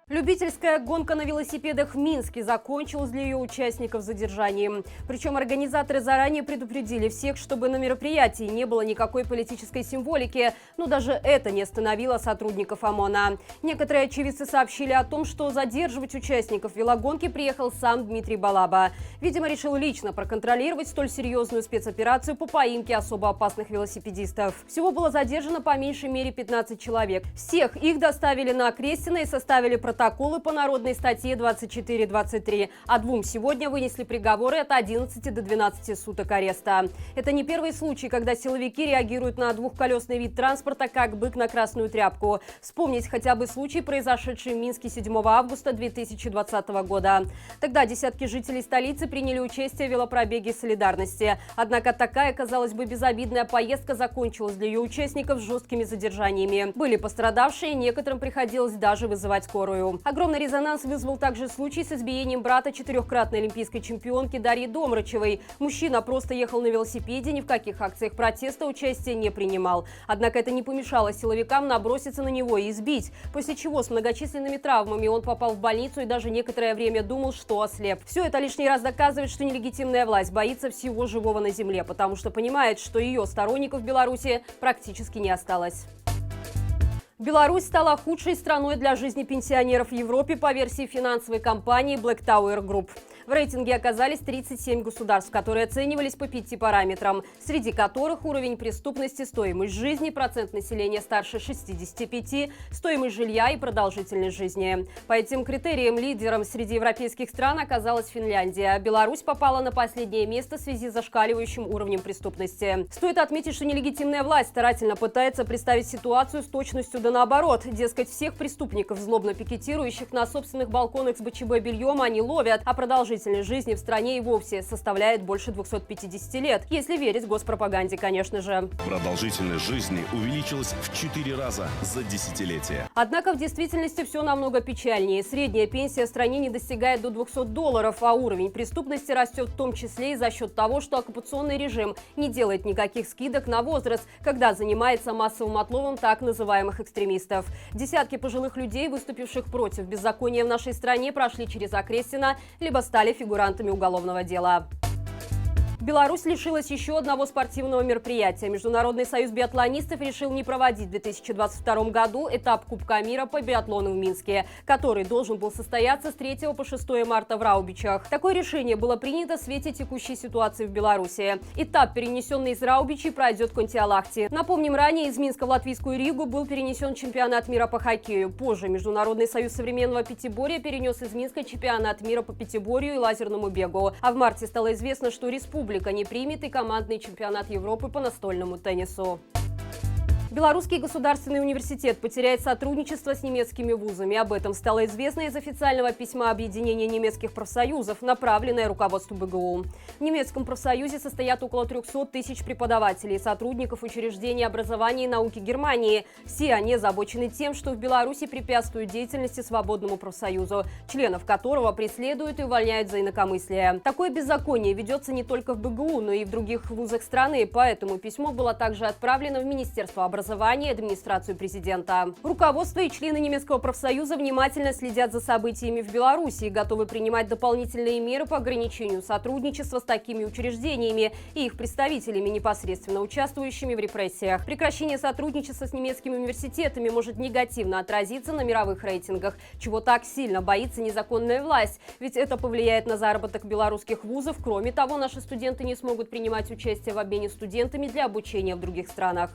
Любительская гонка на велосипедах в Минске закончилась для ее участников задержанием. Причем организаторы заранее предупредили всех, чтобы на мероприятии не было никакой политической символики, но даже это не остановило сотрудников ОМОНа. Некоторые очевидцы сообщили о том, что задерживать участников велогонки приехал сам Дмитрий Балаба. Видимо, решил лично проконтролировать столь серьезную спецоперацию по поимке особо опасных велосипедистов. Всего было задержано по меньшей мере 15 человек. Всех их доставили на Крестино и составили протоколы по народной статье 24-23, а двум сегодня вынесли приговоры от 11 до 12 суток ареста. Это не первый случай, когда силовики реагируют на двухколесный вид транспорта как бык на красную тряпку. Вспомнить хотя бы случай, произошедший в Минске 7 августа 2020 года. Тогда десятки жителей столицы приняли участие в велопробеге солидарности. Однако такая, казалось бы, безобидная поездка закончилась для ее участников жесткими задержаниями. Были пострадавшие, некоторым приходилось даже вызывать скорую. Огромный резонанс вызвал также случай с избиением брата четырехкратной олимпийской чемпионки Дарьи Домрачевой. Мужчина просто ехал на велосипеде, ни в каких акциях протеста участия не принимал. Однако это не помешало силовикам наброситься на него и избить, после чего с многочисленными травмами он попал в больницу и даже некоторое время думал, что ослеп. Все это лишний раз доказывает, что нелегитимная власть боится всего живого на земле, потому что понимает, что ее сторонников в Беларуси практически не осталось. Беларусь стала худшей страной для жизни пенсионеров в Европе по версии финансовой компании Black Tower Group. В рейтинге оказались 37 государств, которые оценивались по 5 параметрам, среди которых уровень преступности, стоимость жизни, процент населения старше 65, стоимость жилья и продолжительность жизни. По этим критериям лидером среди европейских стран оказалась Финляндия. Беларусь попала на последнее место в связи с зашкаливающим уровнем преступности. Стоит отметить, что нелегитимная власть старательно пытается представить ситуацию с точностью да наоборот. Дескать, всех преступников, злобно пикетирующих на собственных балконах с БЧБ бельем, они ловят, а продолжительность жизни в стране и вовсе составляет больше 250 лет. Если верить госпропаганде, конечно же. Продолжительность жизни увеличилась в 4 раза за десятилетие. Однако в действительности все намного печальнее. Средняя пенсия в стране не достигает до $200, а уровень преступности растет в том числе и за счет того, что оккупационный режим не делает никаких скидок на возраст, когда занимается массовым отловом так называемых экстремистов. Десятки пожилых людей, выступивших против беззакония в нашей стране, прошли через Окрестино, либо стали фигурантами уголовного дела. Беларусь лишилась еще одного спортивного мероприятия. Международный союз биатлонистов решил не проводить в 2022 году этап Кубка мира по биатлону в Минске, который должен был состояться с 3 по 6 марта в Раубичах. Такое решение было принято в свете текущей ситуации в Беларуси. Этап, перенесенный из Раубичей, пройдет в Контиолахте. Напомним, ранее из Минска в Латвийскую Ригу был перенесен чемпионат мира по хоккею. Позже Международный союз современного пятиборья перенес из Минска чемпионат мира по пятиборью и лазерному бегу. А в марте стало известно, что республика не примет и командный чемпионат Европы по настольному теннису. Белорусский государственный университет потеряет сотрудничество с немецкими вузами. Об этом стало известно из официального письма Объединения немецких профсоюзов, направленное руководству БГУ. В немецком профсоюзе состоят около 300 тысяч преподавателей и сотрудников учреждений образования и науки Германии. Все они озабочены тем, что в Беларуси препятствуют деятельности свободному профсоюзу, членов которого преследуют и увольняют за инакомыслие. Такое беззаконие ведется не только в БГУ, но и в других вузах страны, поэтому письмо было также отправлено в Министерство образования и администрацию президента. Руководство и члены немецкого профсоюза внимательно следят за событиями в Беларуси и готовы принимать дополнительные меры по ограничению сотрудничества с такими учреждениями и их представителями, непосредственно участвующими в репрессиях. Прекращение сотрудничества с немецкими университетами может негативно отразиться на мировых рейтингах, чего так сильно боится незаконная власть, ведь это повлияет на заработок белорусских вузов. Кроме того, наши студенты не смогут принимать участие в обмене студентами для обучения в других странах.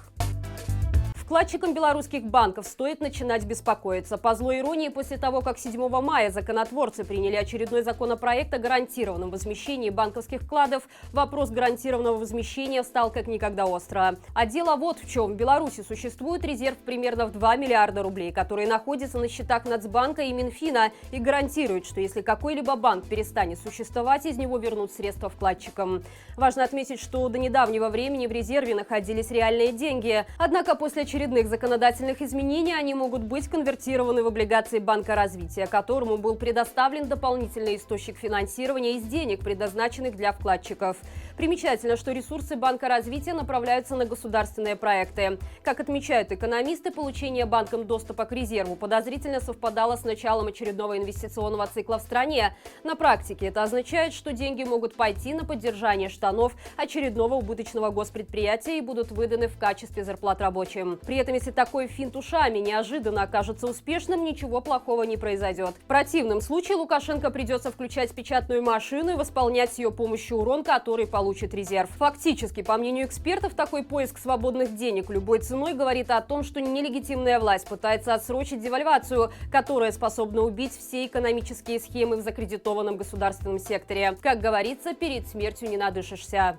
Вкладчикам белорусских банков стоит начинать беспокоиться. По злой иронии, после того, как 7 мая законотворцы приняли очередной законопроект о гарантированном возмещении банковских вкладов, вопрос гарантированного возмещения встал как никогда остро. А дело вот в чем. В Беларуси существует резерв примерно в 2 миллиарда рублей, которые находятся на счетах Нацбанка и Минфина и гарантируют, что если какой-либо банк перестанет существовать, из него вернут средства вкладчикам. Важно отметить, что до недавнего времени в резерве находились реальные деньги. Однако после очередных законодательных изменений они могут быть конвертированы в облигации Банка развития, которому был предоставлен дополнительный источник финансирования из денег, предназначенных для вкладчиков. Примечательно, что ресурсы Банка развития направляются на государственные проекты. Как отмечают экономисты, получение банком доступа к резерву подозрительно совпадало с началом очередного инвестиционного цикла в стране. На практике это означает, что деньги могут пойти на поддержание штанов очередного убыточного госпредприятия и будут выданы в качестве зарплат рабочим. При этом, если такой финт ушами неожиданно окажется успешным, ничего плохого не произойдет. В противном случае Лукашенко придется включать печатную машину и восполнять с ее помощью урон, который получит резерв. Фактически, по мнению экспертов, такой поиск свободных денег любой ценой говорит о том, что нелегитимная власть пытается отсрочить девальвацию, которая способна убить все экономические схемы в закредитованном государственном секторе. Как говорится, перед смертью не надышишься.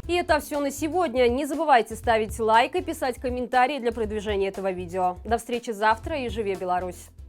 И это все на сегодня. Не забывайте ставить лайк и писать комментарии для продвижения этого видео. До встречи завтра и живи Беларусь!